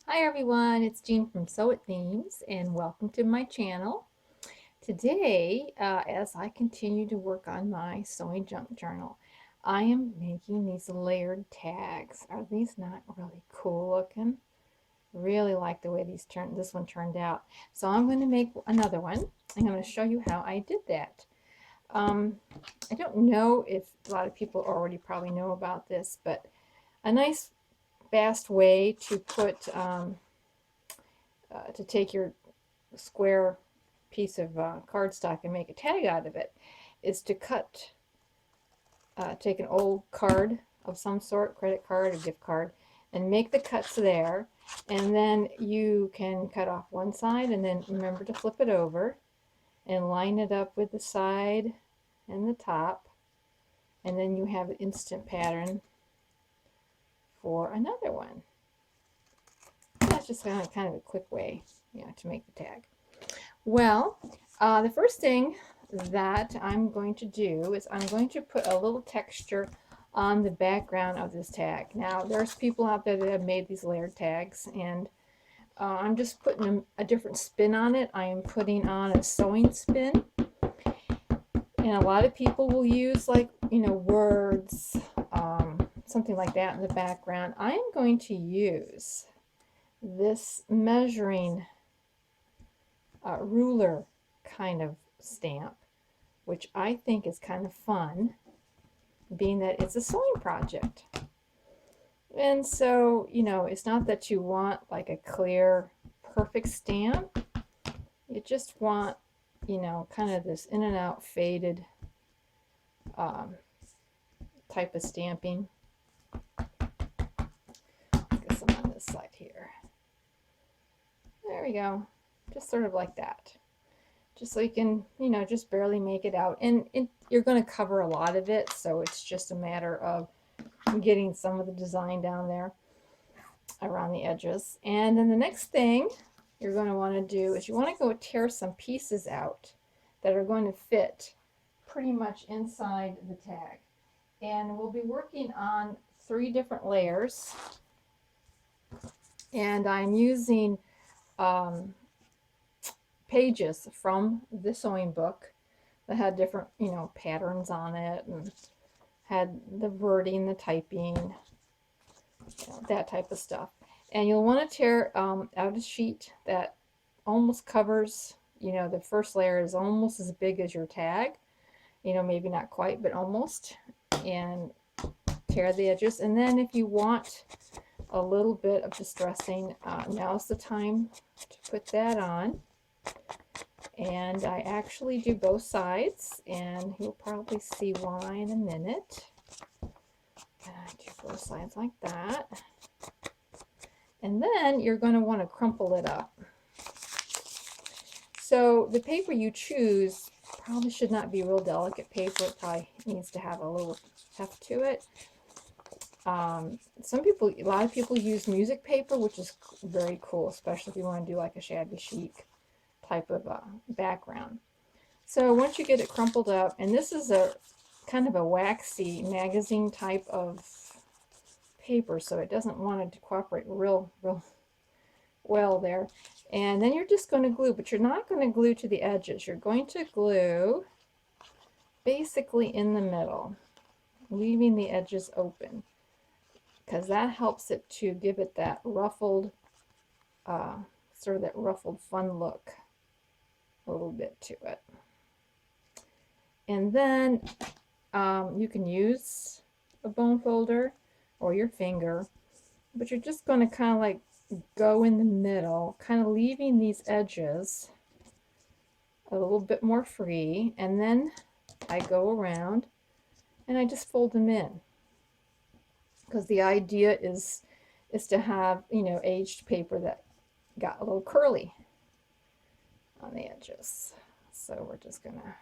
Hi everyone, it's Jean from Sew It Themes and welcome to my channel. Today, as I continue to work on my sewing junk journal, I am making these layered tags. Are these not really cool looking? Really like the way this one turned out. So I'm going to make another one. I'm going to show you how I did that. Um, I don't know if a lot of people already probably know about this, but a nice fast way to to take your square piece of cardstock and make a tag out of it is to take an old card of some sort, credit card or gift card, and make the cuts there. And then you can cut off one side and then remember to flip it over and line it up with the side and the top. And then you have an instant pattern for another one. That's just kind of a quick way, to make the tag. Well, the first thing that I'm going to do is I'm going to put a little texture on the background of this tag. Now, there's people out there that have made these layered tags, and I'm just putting a different spin on it. I am putting on a sewing spin, and a lot of people will use words, something like that in the background. I am going to use this measuring ruler kind of stamp, which I think is kind of fun, being that it's a sewing project. And so, it's not that you want like a clear, perfect stamp. You just want, kind of this in and out faded um, type of stamping. Get some on this side here. There we go. Just sort of like that. Just so you can, just barely make it out. And you're going to cover a lot of it, so it's just a matter of getting some of the design down there around the edges. And then the next thing you're going to want to do is you want to go tear some pieces out that are going to fit pretty much inside the tag. And we'll be working on 3 different layers. And I'm using pages from the sewing book that had different, patterns on it and had the wording, the typing, that type of stuff. And you'll want to tear out a sheet that almost covers, the first layer is almost as big as your tag, maybe not quite, but almost. And tear the edges. And then if you want a little bit of distressing, now's the time to put that on. And I actually do both sides, and you'll probably see why in a minute. And I do both sides like that. And then you're going to want to crumple it up. So the paper you choose probably should not be real delicate paper. It probably needs to have a little heft to it. A lot of people use music paper, which is very cool, especially if you want to do like a shabby chic type of background. So once you get it crumpled up, and this is a kind of a waxy magazine type of paper, so it doesn't want it to cooperate real well there. And then you're just going to glue, but you're not going to glue to the edges. You're going to glue basically in the middle, leaving the edges open, because that helps it to give it that ruffled, sort of that ruffled fun look a little bit to it. And then you can use a bone folder or your finger, but you're just going to kind of like go in the middle, kind of leaving these edges a little bit more free. And then I go around and I just fold them in, because the idea is to have, aged paper that got a little curly on the edges. So we're just gonna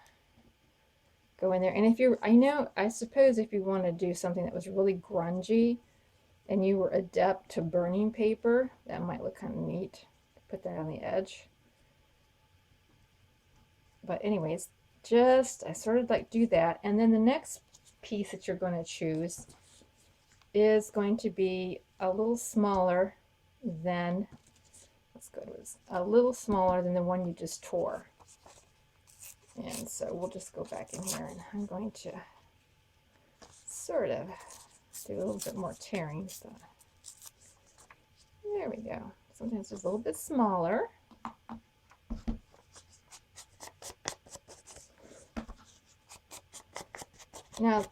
go in there. And if you're, I suppose if you want to do something that was really grungy and you were adept to burning paper, that might look kind of neat to put that on the edge. But anyways, I sort of like do that. And then the next piece that you're going to choose is going to be a little smaller then let's go to a little smaller than the one you just tore. And so we'll just go back in here, and I'm going to sort of do a little bit more tearing. So there we go. Sometimes it's a little bit smaller. Now,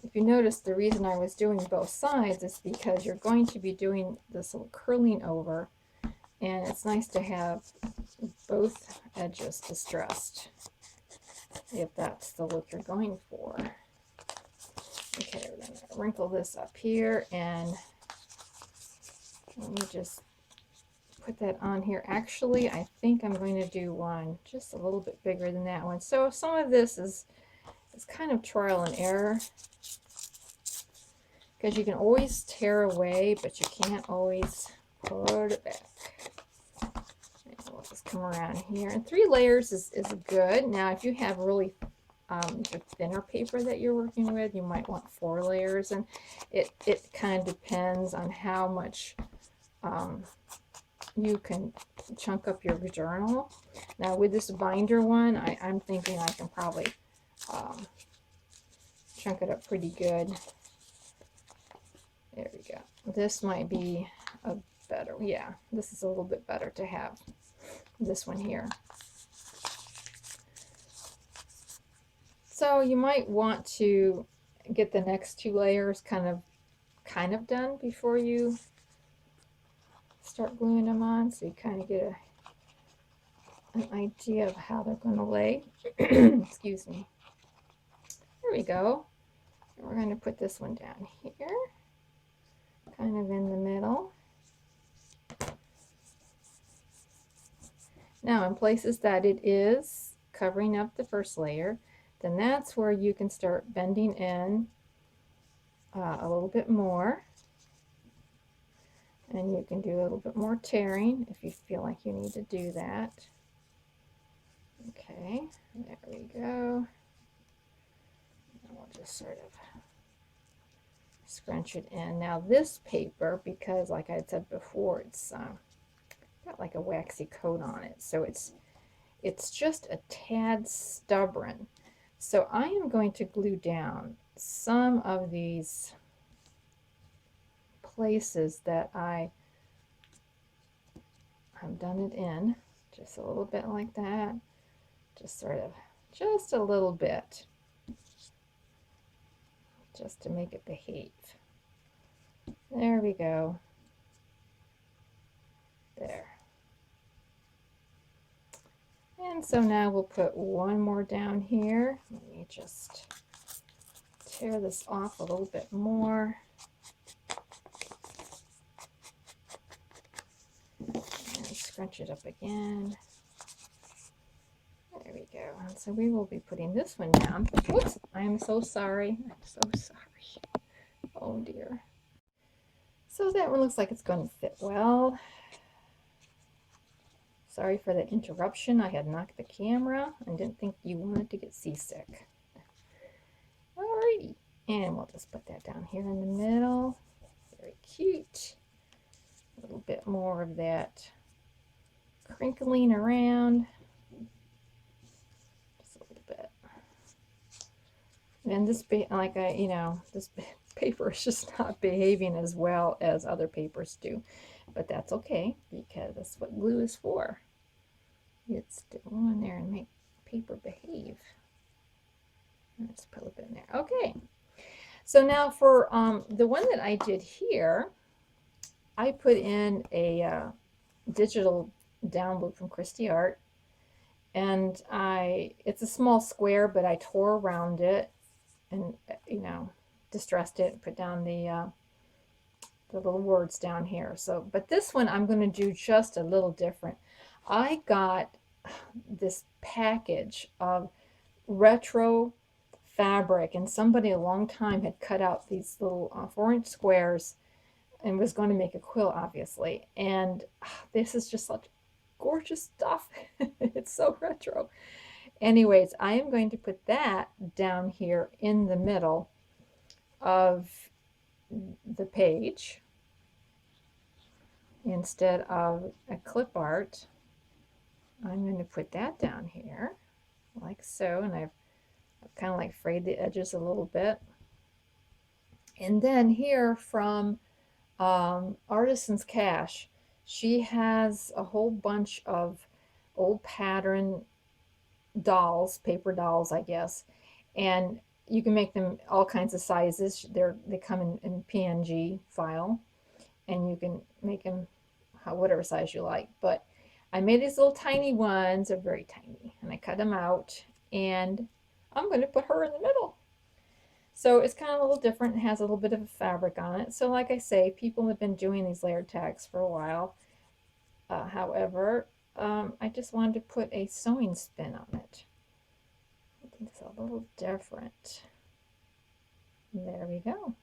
if you notice, the reason I was doing both sides is because you're going to be doing this little curling over, and it's nice to have both edges distressed if that's the look you're going for. Okay, we're going to wrinkle this up here, and let me just put that on here. Actually, I think I'm going to do one just a little bit bigger than that one. So some of this is kind of trial and error, because you can always tear away, but you can't always put it back. And we'll just come around here. And 3 layers is good. Now, if you have really thinner paper that you're working with, you might want 4 layers, and it kind of depends on how much you can chunk up your journal. Now, with this binder one, I'm thinking I can probably chunk it up pretty good. There we go. This might be a better, yeah, this is a little bit better to have this one here. So you might want to get the next 2 layers kind of done before you start gluing them on, so you kind of get an idea of how they're going to lay. Excuse me. There we go. And we're going to put this one down here, kind of in the middle. Now, in places that it is covering up the first layer, then that's where you can start bending in a little bit more. And you can do a little bit more tearing if you feel like you need to do that. Okay, there we go. And we'll just sort of scrunch it in. Now this paper, because like I said before, it's got like a waxy coat on it, so it's just a tad stubborn. So I am going to glue down some of these places that I've done it in, just a little bit like that, just a little bit, just to make it behave. There we go. There. And so now we'll put one more down here. Let me just tear this off a little bit more. And scrunch it up again. There we go. And so we will be putting this one down. Whoops, I am so sorry. I'm so sorry. Oh dear. So that one looks like it's going to fit well. Sorry for the interruption. I had knocked the camera and didn't think you wanted to get seasick. Alrighty. And we'll just put that down here in the middle. Very cute. A little bit more of that crinkling around. Just a little bit. And this, like this paper is just not behaving as well as other papers do. But that's okay, because that's what glue is for. It's to go in there and make paper behave. Let's put a little bit in there. Okay. So now for the one that I did here, I put in a digital download from Christy Art. And it's a small square, but I tore around it and, distressed it and put down the little words down here. So, but this one I'm going to do just a little different. I got this package of retro fabric, and somebody a long time had cut out these little 4-inch squares and was going to make a quilt, obviously. And this is just such gorgeous stuff. It's so retro. Anyways, I am going to put that down here in the middle of the page, instead of a clip art, I'm going to put that down here like so, and I've kind of like frayed the edges a little bit. And then here from Artisan's Cash, she has a whole bunch of old pattern dolls, paper dolls, I guess, and you can make them all kinds of sizes. They come in PNG file, and you can make them whatever size you like. But I made these little tiny ones. They're very tiny, and I cut them out, and I'm going to put her in the middle. So it's kind of a little different. It has a little bit of a fabric on it. So like I say, people have been doing these layered tags for a while. However, I just wanted to put a sewing spin on it. I think it's a little different. There we go.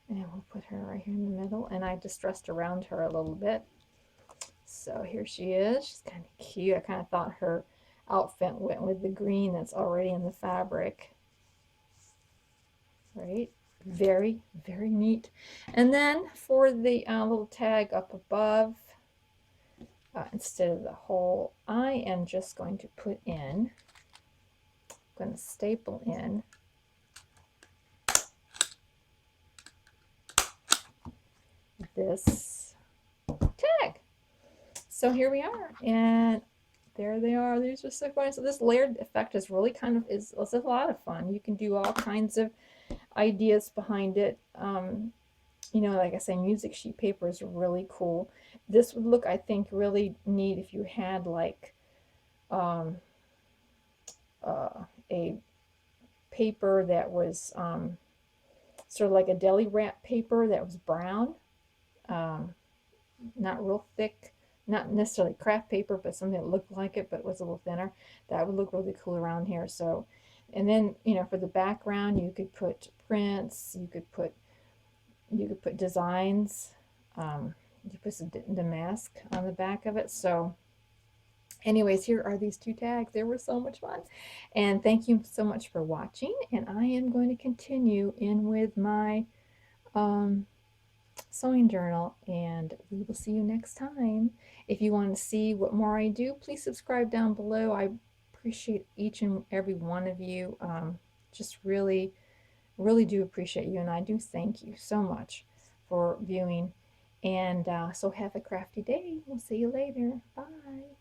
And we'll put her right here in the middle. And I distressed around her a little bit. So here she is. She's kind of cute. I kind of thought her outfit went with the green that's already in the fabric. Right? Very, very neat. And then for the little tag up above, instead of the hole, I am just going to put in, I'm going to staple in this tag. So here we are, and there they are. These are so fun. So this layered effect is really kind of is a lot of fun. You can do all kinds of ideas behind it. You know, like I say, music sheet paper is really cool. This would look, I think, really neat if you had like a paper that was sort of like a deli wrap paper that was brown, not real thick, not necessarily craft paper, but something that looked like it but was a little thinner. That would look really cool around here. So, and then, you know, for the background, you could put prints, you could put designs, you put some damask on the back of it. So anyways, here are these two tags. They were so much fun, and thank you so much for watching. And I am going to continue in with my sewing journal, and we will see you next time. If you want to see what more I do, please subscribe down below. I appreciate each and every one of you. Just really do appreciate you, and I do thank you so much for viewing. And so have a crafty day. We'll see you later. Bye.